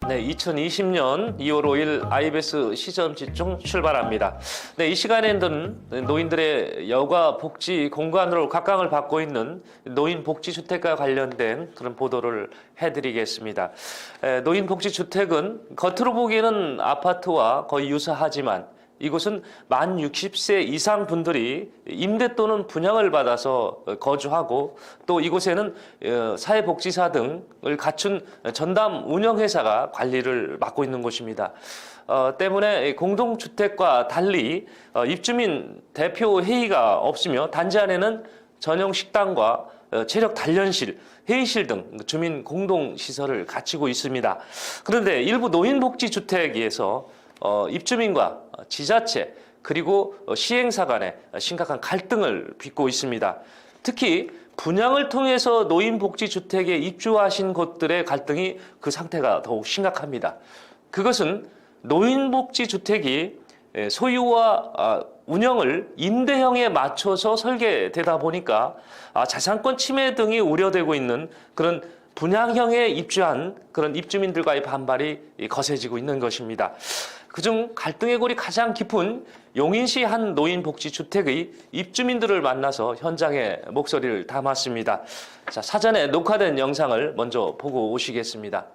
네, 2020년 2월 5일 IBS 시점 집중 출발합니다. 네, 이 시간에는 노인들의 여가 복지 공간으로 각광을 받고 있는 노인복지주택과 관련된 그런 보도를 해드리겠습니다. 노인복지주택은 겉으로 보기에는 아파트와 거의 유사하지만 이곳은 만 60세 이상 분들이 임대 또는 분양을 받아서 거주하고 또 이곳에는 사회복지사 등을 갖춘 전담 운영회사가 관리를 맡고 있는 곳입니다. 때문에 공동주택과 달리 입주민 대표 회의가 없으며 단지 안에는 전용 식당과 체력 단련실, 회의실 등 주민 공동시설을 갖추고 있습니다. 그런데 일부 노인복지주택에서 입주민과 지자체 그리고 시행사 간에 심각한 갈등을 빚고 있습니다. 특히 분양을 통해서 노인복지주택에 입주하신 곳들의 갈등이 그 상태가 더욱 심각합니다. 그것은 노인복지주택이 소유와 운영을 임대형에 맞춰서 설계되다 보니까 자산권 침해 등이 우려되고 있는 그런 분양형에 입주한 그런 입주민들과의 반발이 거세지고 있는 것입니다. 그중 갈등의 골이 가장 깊은 용인시 한 노인복지주택의 입주민들을 만나서 현장에 목소리를 담았습니다. 자, 사전에 녹화된 영상을 먼저 보고 오시겠습니다.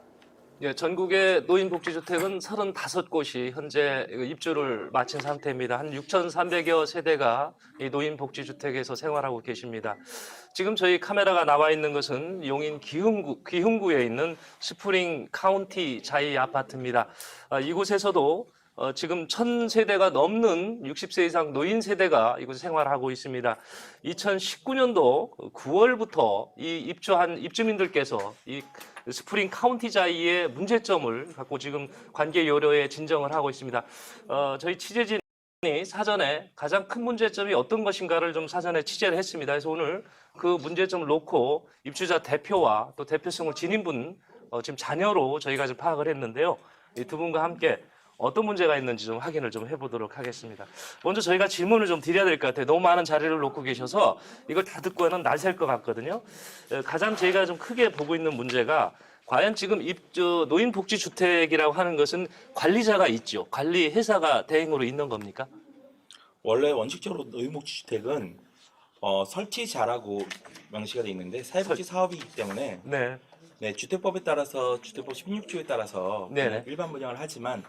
예, 전국의 노인복지주택은 35곳이 현재 입주를 마친 상태입니다. 한 6,300여 세대가 이 노인복지주택에서 생활하고 계십니다. 지금 저희 카메라가 나와 있는 것은 용인 기흥구에 있는 스프링 카운티 자이 아파트입니다. 이곳에서도 지금 1,000세대가 넘는 60세 이상 노인 세대가 이곳에 생활하고 있습니다. 2019년도 9월부터 이 입주한 입주민들께서 이 스프링 카운티 자이의 문제점을 갖고 지금 관계 요로에 진정을 하고 있습니다. 저희 취재진이 사전에 가장 큰 문제점이 어떤 것인가를 좀 사전에 취재를 했습니다. 그래서 오늘 그 문제점을 놓고 입주자 대표와 또 대표성을 지닌 분 지금 자녀로 저희가 좀 파악을 했는데요. 이 두 분과 함께 어떤 문제가 있는지 좀 확인을 좀 해보도록 하겠습니다. 먼저 저희가 질문을 좀 드려야 될 것 같아요. 너무 많은 자료를 놓고 계셔서 이걸 다 듣고는 날 셀 것 같거든요. 가장 저희가 좀 크게 보고 있는 문제가 과연 지금 노인복지주택이라고 하는 것은 관리자가 있죠. 관리 회사가 대행으로 있는 겁니까? 원래 원칙적으로 노인복지주택은 설치자라고 명시가 되어 있는데 사회복지 사업이기 때문에 네. 네, 주택법에 따라서 주택법 16조에 따라서 네네. 일반 분양을 하지만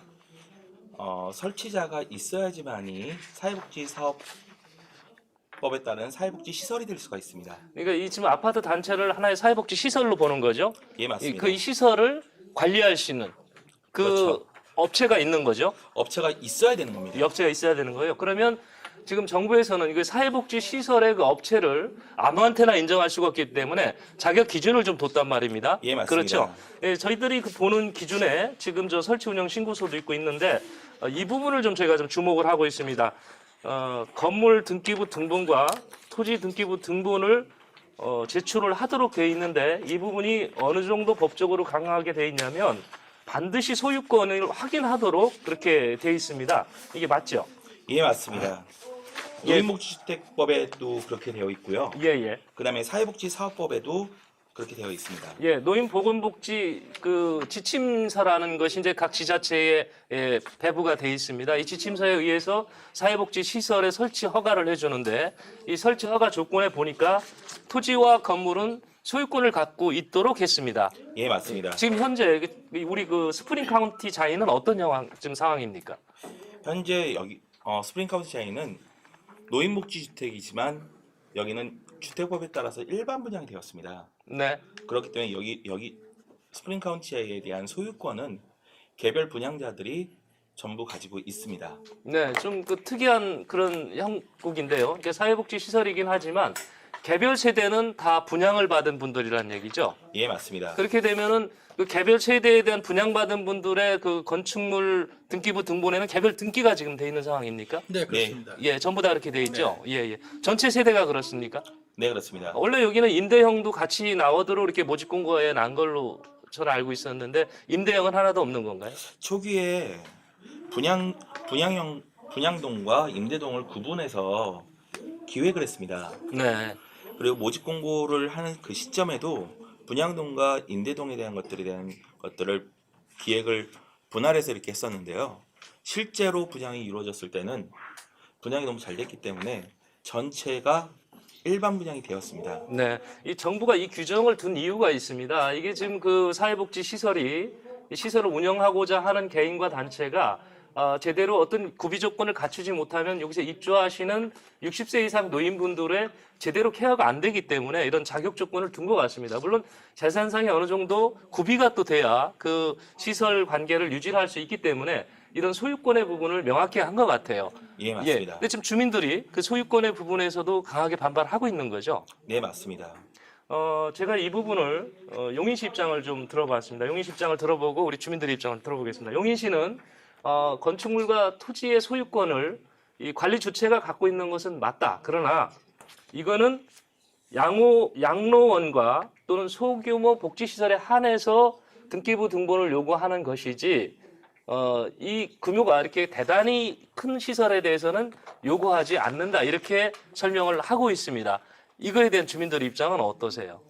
설치자가 있어야지만이 사회복지 사업법에 따른 사회복지 시설이 될 수가 있습니다. 그러니까 이 지금 아파트 단체를 하나의 사회복지 시설로 보는 거죠? 예, 맞습니다. 그 시설을 관리할 수 있는 그 그렇죠. 업체가 있는 거죠? 업체가 있어야 되는 겁니다. 이 업체가 있어야 되는 거예요. 그러면 지금 정부에서는 이거 사회복지 시설의 그 업체를 아무한테나 인정할 수가 없기 때문에 자격 기준을 좀 뒀단 말입니다. 예, 맞습니다. 그렇죠. 예, 저희들이 보는 기준에 지금 저 설치 운영 신고서도 있고 있는데 이 부분을 좀 저희가 좀 주목을 하고 있습니다. 건물 등기부 등본과 토지 등기부 등본을 제출을 하도록 되어 있는데 이 부분이 어느 정도 법적으로 강하게 되어 있냐면 반드시 소유권을 확인하도록 그렇게 되어 있습니다. 이게 맞죠? 예, 맞습니다. 예. 노인복지주택법에도 그렇게 되어 있고요. 예. 그다음에 사회복지 사업법에도 그렇게 되어 있습니다. 예, 노인보건복지 그 지침서라는 것이 이제 각 지자체에 배부가 돼 있습니다. 이 지침서에 의해서 사회복지 시설의 설치 허가를 해주는데 이 설치 허가 조건에 보니까 토지와 건물은 소유권을 갖고 있도록 했습니다. 예, 맞습니다. 지금 현재 우리 그 스프링 카운티 자이는 어떤 지금 상황입니까? 현재 여기 스프링 카운티 자이는 노인복지주택이지만 여기는 주택법에 따라서 일반 분양이 되었습니다. 네. 그렇기 때문에 여기 스프링 카운티에 대한 소유권은 개별 분양자들이 전부 가지고 있습니다. 네, 좀 그 특이한 그런 형국인데요. 이게 사회복지 시설이긴 하지만 개별 세대는 다 분양을 받은 분들이란 얘기죠. 예, 맞습니다. 그렇게 되면은 그 개별 세대에 대한 분양받은 분들의 그 건축물 등기부 등본에는 개별 등기가 지금 돼 있는 상황입니까? 네, 그렇습니다. 예, 전부 다 그렇게 돼 있죠. 예. 전체 세대가 그렇습니까? 네, 그렇습니다. 원래 여기는 임대형도 같이 나오도록 이렇게 모집 공고에 난 걸로 저는 알고 있었는데 임대형은 하나도 없는 건가요? 초기에 분양동과 임대동을 구분해서 기획을 했습니다. 네. 그리고 모집 공고를 하는 그 시점에도 분양동과 임대동에 대한 것들을 기획을 분할해서 이렇게 했었는데요. 실제로 분양이 이루어졌을 때는 분양이 너무 잘 됐기 때문에 전체가 일반 분양이 되었습니다. 네, 이 정부가 이 규정을 둔 이유가 있습니다. 이게 지금 그 사회복지 시설이 이 시설을 운영하고자 하는 개인과 단체가 제대로 어떤 구비 조건을 갖추지 못하면 여기서 입주하시는 60세 이상 노인분들의 제대로 케어가 안 되기 때문에 이런 자격 조건을 둔 것 같습니다. 물론 재산상이 어느 정도 구비가 또 돼야 그 시설 관계를 유지할 수 있기 때문에 이런 소유권의 부분을 명확히 한 것 같아요. 예, 맞습니다. 근데 지금 주민들이 그 소유권의 부분에서도 강하게 반발하고 있는 거죠. 네, 맞습니다. 제가 이 부분을 용인시 입장을 좀 들어봤습니다. 용인시 입장을 들어보고 우리 주민들의 입장을 들어보겠습니다. 용인시는 건축물과 토지의 소유권을 이 관리 주체가 갖고 있는 것은 맞다. 그러나 이거는 양로원과 또는 소규모 복지시설에 한해서 등기부 등본을 요구하는 것이지 이 규모가 이렇게 대단히 큰 시설에 대해서는 요구하지 않는다. 이렇게 설명을 하고 있습니다. 이거에 대한 주민들의 입장은 어떠세요?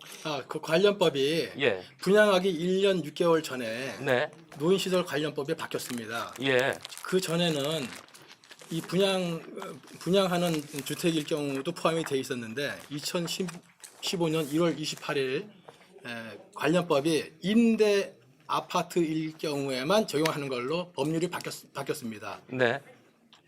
그 관련법이 예, 분양하기 1년 6개월 전에 네, 노인시설 관련법에 바뀌었습니다. 예, 그 전에는 이 분양하는 주택일 경우도 포함이 돼 있었는데 2015년 1월 28일 관련법이 임대 아파트일 경우에만 적용하는 걸로 법률이 바뀌었습니다. 네,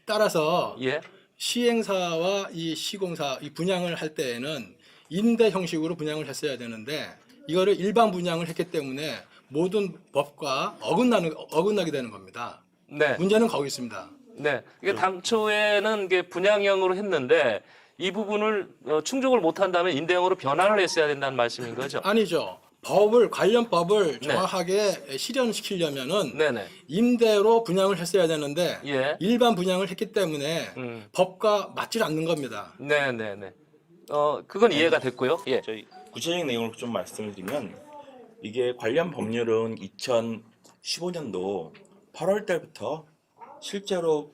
따라서 예, 시행사와 이 시공사 이 분양을 할 때에는 임대 형식으로 분양을 했어야 되는데 이거를 일반 분양을 했기 때문에 모든 법과 어긋나게 되는 겁니다. 네, 문제는 거기 있습니다. 네. 이게 당초에는 이게 분양형으로 했는데 이 부분을 충족을 못한다면 임대형으로 변환을 했어야 된다는 말씀인 거죠? 아니죠. 관련법을 정확하게 실현시키려면은 네네. 임대로 분양을 했어야 되는데 예. 일반 분양을 했기 때문에 법과 맞질 않는 겁니다. 네네네. 그건 이해가 됐고요. 예. 저희 구체적인 내용을 좀 말씀을 드리면 이게 관련 법률은 2015년도 8월 달부터 실제로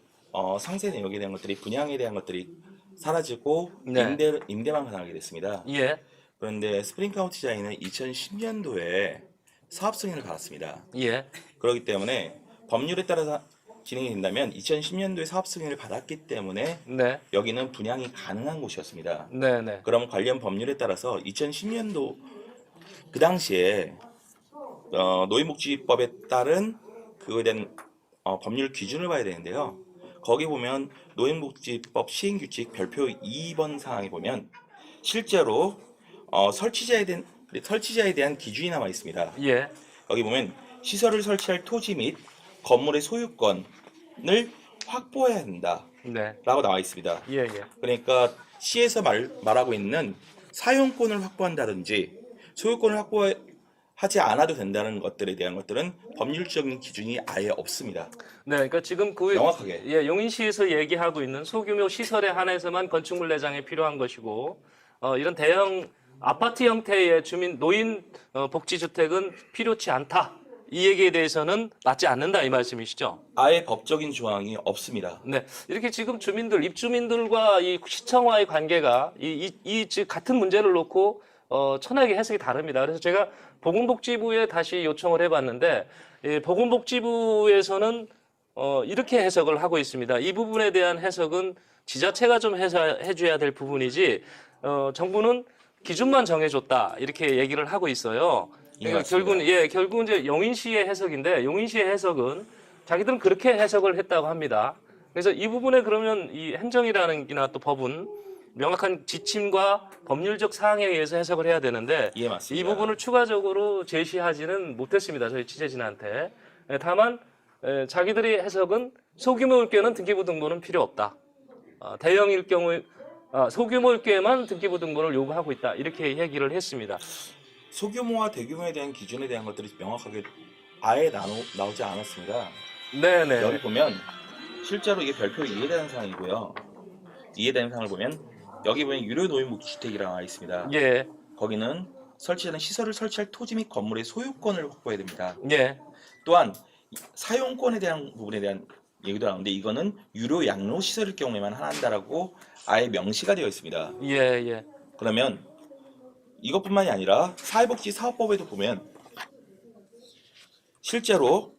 상세 내역에 대한 것들이 분양에 대한 것들이 사라지고 네. 임대만 가능하게 됐습니다. 예. 그런데 스프링 카운티 자이는 2010년도에 사업 승인을 받았습니다. 예. 그렇기 때문에 법률에 따라서 진행이 된다면 2010년도에 사업 승인을 받았기 때문에 네. 여기는 분양이 가능한 곳이었습니다. 네네. 그럼 관련 법률에 따라서 2010년도 그 당시에 노인복지법에 따른 그거에 대한 법률 기준을 봐야 되는데요. 거기 보면 노인복지법 시행규칙 별표 2번 사항에 보면 실제로 설치자에 대한 기준이 남아 있습니다. 예. 여기 보면 시설을 설치할 토지 및 건물의 소유권을 확보해야 한다라고 네. 나와 있습니다. 예. 예. 그러니까 시에서 말하고 있는 사용권을 확보한다든지 소유권을 확보하지 않아도 된다는 것들에 대한 것들은 법률적인 기준이 아예 없습니다. 네. 그러니까 지금 명확하게. 예, 용인시에서 얘기하고 있는 소규모 시설에 한해서만 건축물 내장이 필요한 것이고 이런 대형 아파트 형태의 노인 복지주택은 필요치 않다. 이 얘기에 대해서는 맞지 않는다 이 말씀이시죠? 아예 법적인 조항이 없습니다. 네, 이렇게 지금 입주민들과 이 시청과의 관계가 같은 문제를 놓고 천하게 해석이 다릅니다. 그래서 제가 보건복지부에 다시 요청을 해봤는데 보건복지부에서는 이렇게 해석을 하고 있습니다. 이 부분에 대한 해석은 지자체가 좀 해줘야 될 부분이지 정부는 기준만 정해줬다 이렇게 얘기를 하고 있어요. 그러니까 결국은 이제 용인시의 해석인데 용인시의 해석은 자기들은 그렇게 해석을 했다고 합니다. 그래서 이 부분에 그러면 이 행정이라는기나 또 법은 명확한 지침과 법률적 사항에 의해서 해석을 해야 되는데 예, 맞습니다. 이 부분을 추가적으로 제시하지는 못했습니다. 저희 취재진한테. 다만 자기들의 해석은 소규모일 경우는 등기부 등본은 필요 없다. 대형일 경우 소규모일 경우에만 등기부 등본을 요구하고 있다. 이렇게 얘기를 했습니다. 소규모와 대규모에 대한 기준에 대한 것들이 명확하게 아예 나오지 않았습니다. 네네. 여기 보면 실제로 이게 별표 이해되는 사항이고요. 이해되는 사항을 보면 여기 보면 유료 노인복지주택이라고 나와 있습니다. 예. 거기는 설치하는 시설을 설치할 토지 및 건물의 소유권을 확보해야 됩니다. 예. 또한 사용권에 대한 부분에 대한 얘기도 나오는데 이거는 유료 양로 시설일 경우에만 한다라고 아예 명시가 되어 있습니다. 예. 예. 그러면 이것뿐만이 아니라 사회복지 사업법에도 보면 실제로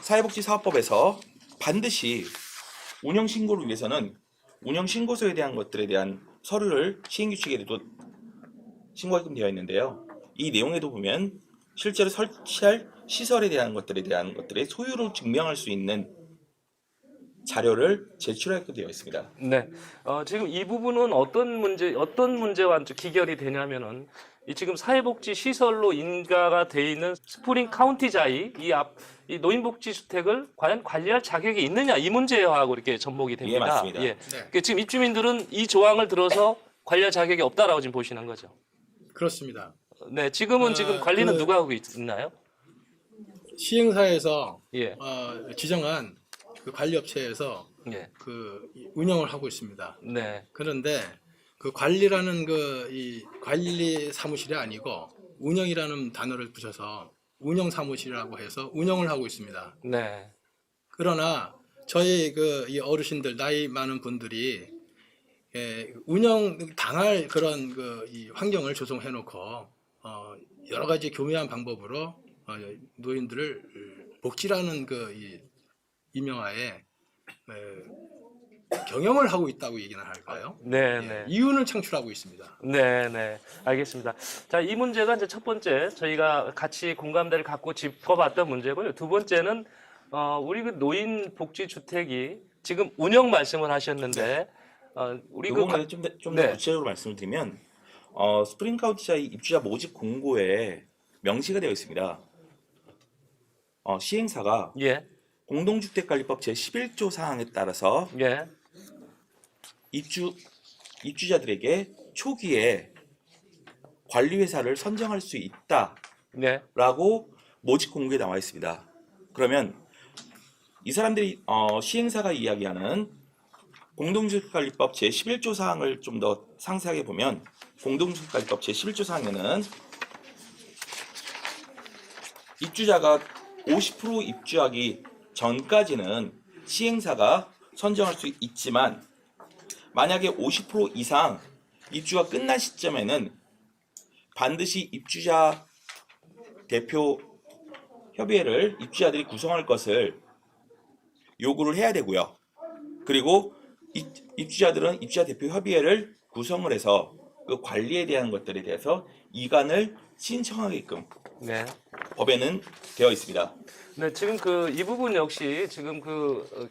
사회복지사업법에서 반드시 운영신고를 위해서는 운영신고서에 대한 것들에 대한 서류를 시행규칙에도 신고하게끔 되어 있는데요. 이 내용에도 보면 실제로 설치할 시설에 대한 것들의 소유를 증명할 수 있는 자료를 제출하게끔 되어 있습니다. 네. 지금 이 부분은 어떤 문제와 기결이 되냐면은 이 지금 사회복지 시설로 인가가 돼 있는 스프링 카운티자이 이 노인복지 주택을 과연 관리할 자격이 있느냐 이 문제하고 이렇게 접목이 됩니다. 예, 맞습니다. 예. 그러니까 지금 입주민들은 이 조항을 들어서 관리할 자격이 없다라고 지금 보시는 거죠. 그렇습니다. 네. 지금은 지금 관리는 누가 하고 있나요? 시행사에서 예. 지정한 그 관리업체에서 예. 그 운영을 하고 있습니다. 네. 그런데 그 관리라는 이 관리 사무실이 아니고 운영이라는 단어를 붙여서 운영 사무실이라고 해서 운영을 하고 있습니다. 네. 그러나 저희 이 어르신들 나이 많은 분들이 운영 당할 그런 이 환경을 조성해 놓고 여러 가지 교묘한 방법으로 노인들을 복지라는 이 임명하에 경영을 하고 있다고 얘기는 할까요? 네, 네. 이윤을 창출하고 있습니다. 네, 네. 알겠습니다. 자, 이 문제가 이제 첫 번째 저희가 같이 공감대를 갖고 짚어봤던 문제고요. 두 번째는 우리 그 노인 복지 주택이 지금 운영 말씀을 하셨는데 우리 그 그 부분에 좀 더 네. 구체적으로 말씀을 드리면 스프링 카운티자의 입주자 모집 공고에 명시가 되어 있습니다. 시행사가 예, 공동주택관리법 제11조 사항에 따라서 예, 입주자들에게 초기에 관리회사를 선정할 수 있다라고 네, 모집 공고에 나와 있습니다. 그러면 이 사람들이 시행사가 이야기하는 공동주택관리법 제11조 사항을 좀 더 상세하게 보면 공동주택관리법 제11조 사항에는 입주자가 50% 입주하기 전까지는 시행사가 선정할 수 있지만 만약에 50% 이상 입주가 끝난 시점에는 반드시 입주자 대표 협의회를 입주자들이 구성할 것을 요구를 해야 되고요. 그리고 입주자들은 입주자 대표 협의회를 구성을 해서 그 관리에 대한 것들에 대해서 이관을 신청하게끔 네. 법에는 되어 있습니다. 네, 지금 이 부분 역시 지금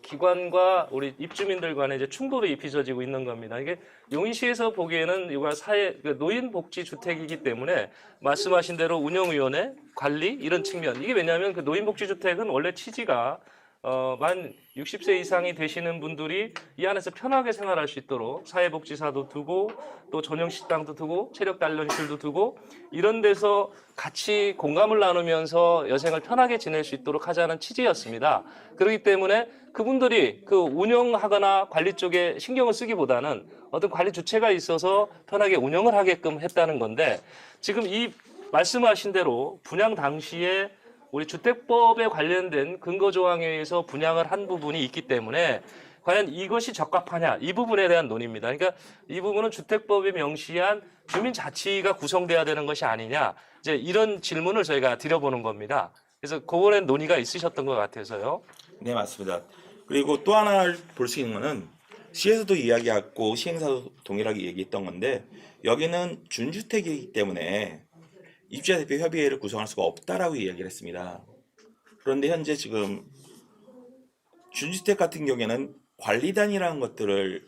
기관과 우리 입주민들 간에 이제 충돌이 빚어지고 있는 겁니다. 이게 용인시에서 보기에는 이거 노인복지주택이기 때문에 말씀하신 대로 운영위원회, 관리 이런 측면. 이게 왜냐하면 그 노인복지주택은 원래 취지가 만 60세 이상이 되시는 분들이 이 안에서 편하게 생활할 수 있도록 사회복지사도 두고 또 전용 식당도 두고 체력 단련실도 두고 이런 데서 같이 공감을 나누면서 여생을 편하게 지낼 수 있도록 하자는 취지였습니다. 그렇기 때문에 그분들이 그 운영하거나 관리 쪽에 신경을 쓰기보다는 어떤 관리 주체가 있어서 편하게 운영을 하게끔 했다는 건데 지금 이 말씀하신 대로 분양 당시에 우리 주택법에 관련된 근거조항에 의해서 분양을 한 부분이 있기 때문에 과연 이것이 적합하냐 이 부분에 대한 논의입니다. 그러니까 이 부분은 주택법에 명시한 주민자치가 구성돼야 되는 것이 아니냐 이제 이런 질문을 저희가 드려보는 겁니다. 그래서 그거에 논의가 있으셨던 것 같아서요. 네, 맞습니다. 그리고 또 하나 볼 수 있는 거는 시에서도 이야기했고 시행사도 동일하게 얘기했던 건데 여기는 준주택이기 때문에 입주자 대표 협의회를 구성할 수가 없다라고 이야기를 했습니다. 그런데 현재 지금 준주택 같은 경우에는 관리단이라는 것들을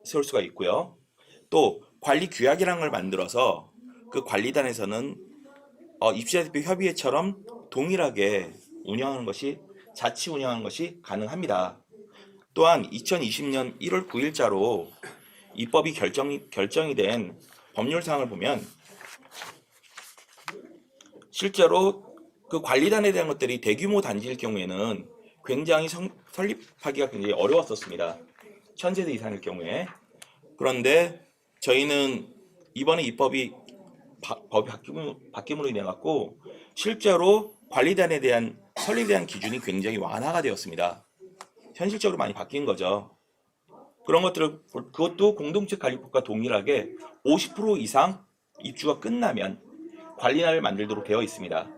세울 수가 있고요. 또 관리 규약이라는 걸 만들어서 그 관리단에서는 입주자 대표 협의회처럼 동일하게 자치 운영하는 것이 가능합니다. 또한 2020년 1월 9일자로 입법이 결정이 된 법률 사항을 보면 실제로 그 관리단에 대한 것들이 대규모 단지일 경우에는 굉장히 설립하기가 굉장히 어려웠었습니다. 1000세대 이상일 경우에. 그런데 저희는 이번에 입법이 법이 바뀜으로 인해 갖고 실제로 관리단에 대한 설립에 대한 기준이 굉장히 완화가 되었습니다. 현실적으로 많이 바뀐 거죠. 그런 것들을 그것도 공동주택관리법과 동일하게 50% 이상 입주가 끝나면 관리단을 만들도록 되어 있습니다.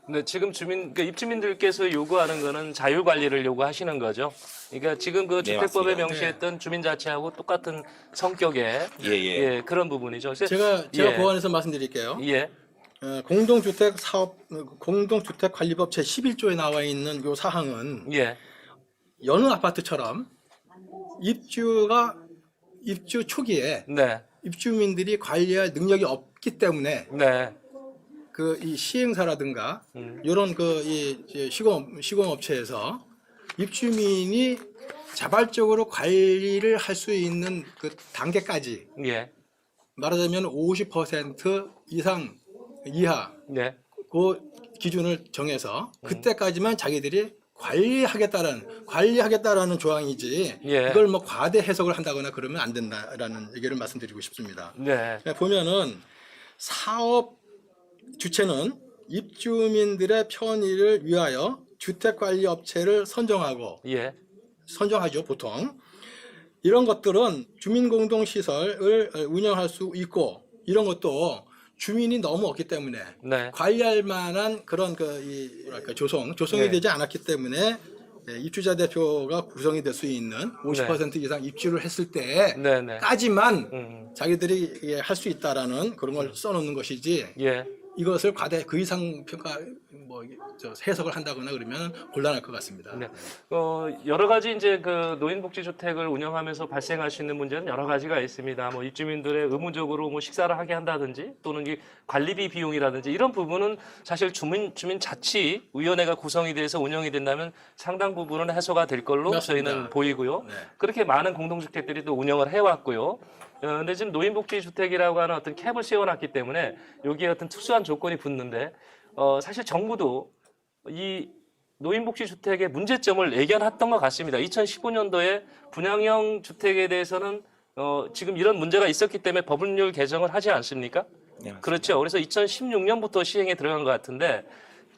네, 지금 그러니까 입주민들께서 요구하는 거는 자율 관리를 요구하시는 거죠. 그러니까 지금 그 네, 주택법에 맞습니다. 명시했던 주민자치하고 똑같은 성격의 예. 그런 부분이죠. 그래서 제가 예, 보완해서 말씀드릴게요. 예, 공동주택관리법 제11조에 나와 있는 요 사항은 예, 여느 아파트처럼 입주 초기에 네, 입주민들이 관리할 능력이 없기 때문에 네, 그 이 시행사라든가 이런 그 이 시공업체에서 입주민이 자발적으로 관리를 할 수 있는 그 단계까지 예, 말하자면 50% 이하 네, 그 기준을 정해서 그때까지만 자기들이 관리하겠다라는 조항이지 예. 이걸 뭐 과대 해석을 한다거나 그러면 안 된다라는 얘기를 말씀드리고 싶습니다. 네, 보면은 사업 주체는 입주민들의 편의를 위하여 주택관리업체를 선정하죠 보통. 이런 것들은 주민공동시설을 운영할 수 있고 이런 것도 주민이 너무 없기 때문에 네, 관리할 만한 그런 조성이 네. 되지 않았기 때문에 입주자 대표가 구성이 될 수 있는 50% 이상 입주를 했을 네, 네. 때까지만 자기들이 할 수 있다라는 그런 걸 써놓는 것이지 예. 이것을 그 이상 평가 해석을 한다거나 그러면 곤란할 것 같습니다. 네. 여러 가지 이제 그 노인복지주택을 운영하면서 발생할 수 있는 문제는 여러 가지가 있습니다. 뭐 입주민들의 의무적으로 뭐 식사를 하게 한다든지 또는 이 관리비 비용이라든지 이런 부분은 사실 주민자치위원회가 구성이 돼서 운영이 된다면 상당 부분은 해소가 될 걸로 맞습니다. 저희는 보이고요. 네. 그렇게 많은 공동주택들이 또 운영을 해왔고요. 근데 지금 노인복지주택이라고 하는 어떤 캡을 세워놨기 때문에 여기에 어떤 특수한 조건이 붙는데 사실 정부도 이 노인복지주택의 문제점을 예견했던 것 같습니다. 2015년도에 분양형 주택에 대해서는 지금 이런 문제가 있었기 때문에 법률 개정을 하지 않습니까? 네, 맞습니다. 그렇죠. 그래서 2016년부터 시행에 들어간 것 같은데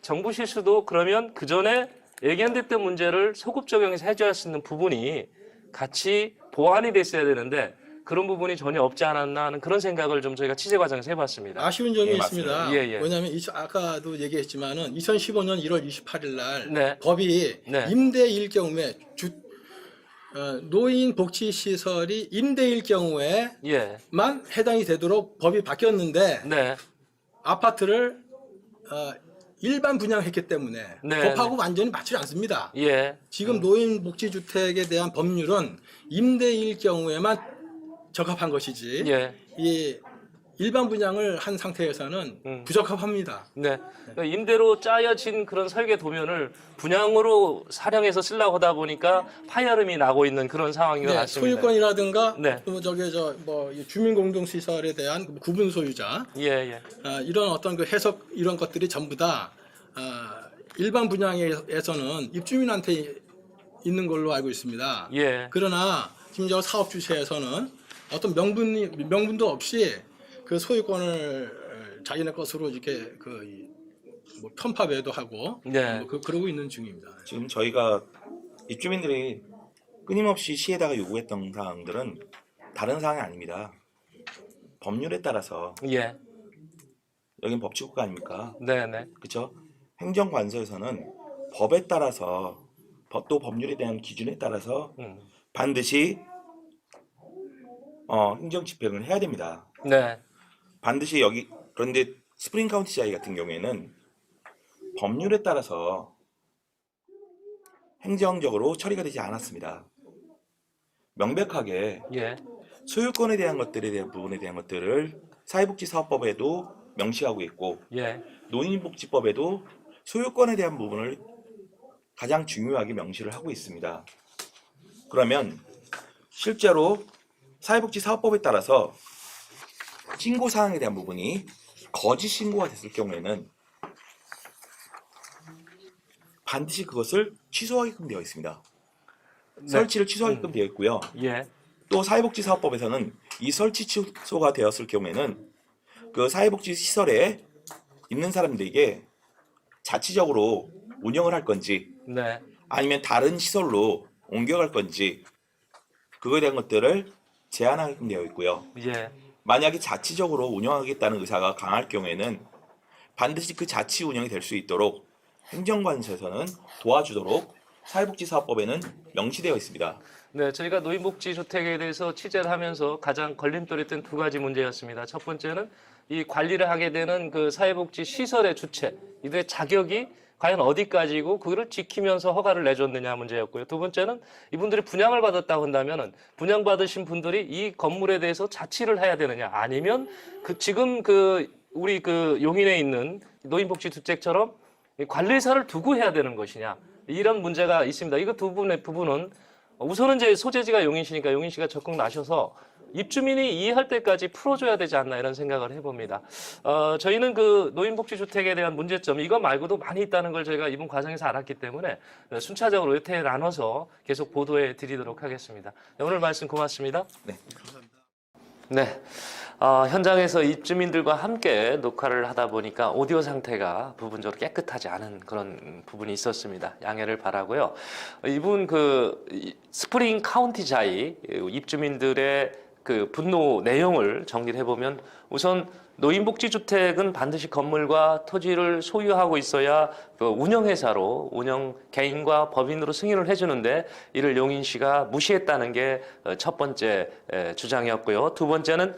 정부 실수도 그러면 그 전에 예견됐던 문제를 소급 적용해서 해줘야 할 수 있는 부분이 같이 보완이 됐어야 되는데 그런 부분이 전혀 없지 않았나 하는 그런 생각을 좀 저희가 취재 과정에서 해봤습니다. 아쉬운 점이 네, 있습니다. 맞습니다. 예, 예. 왜냐하면 아까도 얘기했지만은 2015년 1월 28일 날 네. 법이 네. 임대일 경우에 노인 복지 시설이 임대일 경우에만 예, 해당이 되도록 법이 바뀌었는데 네, 아파트를 일반 분양했기 때문에 네, 법하고 완전히 맞지 않습니다. 예, 지금 노인 복지 주택에 대한 법률은 임대일 경우에만 적합한 것이지 예. 이 일반 분양을 한 상태에서는 부적합합니다. 네. 임대로 짜여진 그런 설계 도면을 분양으로 사령해서 쓰려고 하다 보니까 파열음이 나고 있는 그런 상황인 것 네, 같습니다. 소유권이라든가 네. 또 주민공동시설에 대한 구분 소유자 예, 예. 이런 어떤 그 해석 이런 것들이 전부 다 일반 분양에서는 입주민한테 있는 걸로 알고 있습니다. 예. 그러나 심지어 사업 주체에서는 어떤 명분도 없이 그 소유권을 자기네 것으로 이렇게 편파 매도하고 네. 그러고 있는 중입니다. 지금 저희가 입주민들이 끊임없이 시에다가 요구했던 사항들은 다른 사항이 아닙니다. 법률에 따라서 예. 여긴 법치국가 아닙니까? 네, 네. 그렇죠? 행정관서에서는 법에 따라서 또 법률에 대한 기준에 따라서 반드시 행정 집행을 해야 됩니다. 네. 반드시 그런데 스프링 카운티 자이 같은 경우에는 법률에 따라서 행정적으로 처리가 되지 않았습니다. 명백하게 예. 소유권에 대한 부분에 대한 것들을 사회복지사업법에도 명시하고 있고 예. 노인복지법에도 소유권에 대한 부분을 가장 중요하게 명시를 하고 있습니다. 그러면 실제로 사회복지사업법에 따라서 신고사항에 대한 부분이 거짓 신고가 됐을 경우에는 반드시 그것을 취소하게끔 되어 있습니다. 네. 설치를 취소하게끔 되어 있고요. 예. 또 사회복지사업법에서는 이 설치 취소가 되었을 경우에는 그 사회복지시설에 있는 사람들에게 자치적으로 운영을 할 건지 네. 아니면 다른 시설로 옮겨갈 건지 그거에 대한 것들을 제한하게끔 되어 있고요. 예. 만약에 자치적으로 운영하겠다는 의사가 강할 경우에는 반드시 그 자치 운영이 될 수 있도록 행정관에서는 도와주도록 사회복지사업법에는 명시되어 있습니다. 네, 저희가 노인복지주택에 대해서 취재를 하면서 가장 걸림돌이었던 두 가지 문제였습니다. 첫 번째는 이 관리를 하게 되는 그 사회복지 시설의 주체, 이들의 자격이 과연 어디까지고 그거를 지키면서 허가를 내줬느냐 문제였고요. 두 번째는 이분들이 분양을 받았다고 한다면은 분양받으신 분들이 이 건물에 대해서 자치를 해야 되느냐, 아니면 그 지금 그 우리 그 용인에 있는 노인복지주택처럼 관리사를 두고 해야 되는 것이냐, 이런 문제가 있습니다. 이거 두 분의 부분은 우선은 이제 소재지가 용인시니까 용인시가 적극 나셔서 입주민이 이해할 때까지 풀어줘야 되지 않나 이런 생각을 해봅니다. 저희는 그 노인복지주택에 대한 문제점 이거 말고도 많이 있다는 걸 저희가 이번 과정에서 알았기 때문에 순차적으로 여태 나눠서 계속 보도해 드리도록 하겠습니다. 네, 오늘 말씀 고맙습니다. 네. 네. 현장에서 입주민들과 함께 녹화를 하다 보니까 오디오 상태가 부분적으로 깨끗하지 않은 그런 부분이 있었습니다. 양해를 바라고요. 이분 스프링 카운티 자이 입주민들의 그 분노 내용을 정리를 해보면, 우선 노인복지주택은 반드시 건물과 토지를 소유하고 있어야 그 운영회사로 개인과 법인으로 승인을 해주는데 이를 용인시가 무시했다는 게 첫 번째 주장이었고요. 두 번째는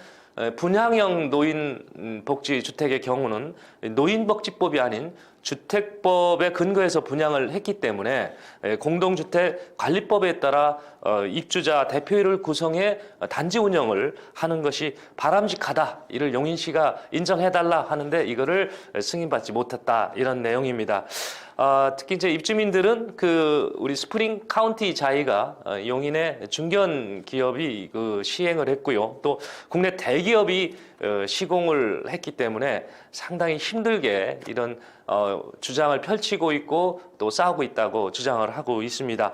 분양형 노인복지주택의 경우는 노인복지법이 아닌 주택법에 근거해서 분양을 했기 때문에 공동주택관리법에 따라 입주자 대표회를 구성해 단지 운영을 하는 것이 바람직하다. 이를 용인시가 인정해달라 하는데 이거를 승인받지 못했다. 이런 내용입니다. 특히 이제 입주민들은 우리 스프링 카운티 자이가 용인의 중견 기업이 시행을 했고요. 또 국내 대기업이 시공을 했기 때문에 상당히 힘들게 이런 주장을 펼치고 있고 또 싸우고 있다고 주장을 하고 있습니다.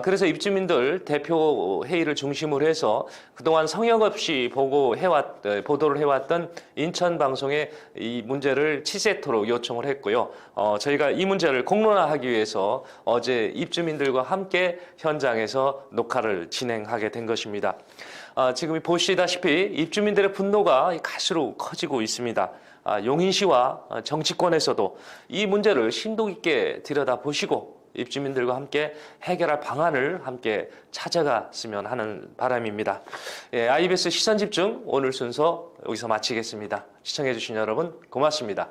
그래서 입주민들 대표 회의를 중심으로 해서 그동안 성역 없이 보도를 해왔던 인천 방송에 이 문제를 치세토록 요청을 했고요. 저희가 이 문제를 공론화하기 위해서 어제 입주민들과 함께 현장에서 녹화를 진행하게 된 것입니다. 지금 보시다시피 입주민들의 분노가 갈수록 커지고 있습니다. 용인시와 정치권에서도 이 문제를 심도 있게 들여다보시고 입주민들과 함께 해결할 방안을 함께 찾아갔으면 하는 바람입니다. IBS 시선집중 오늘 순서 여기서 마치겠습니다. 시청해주신 여러분 고맙습니다.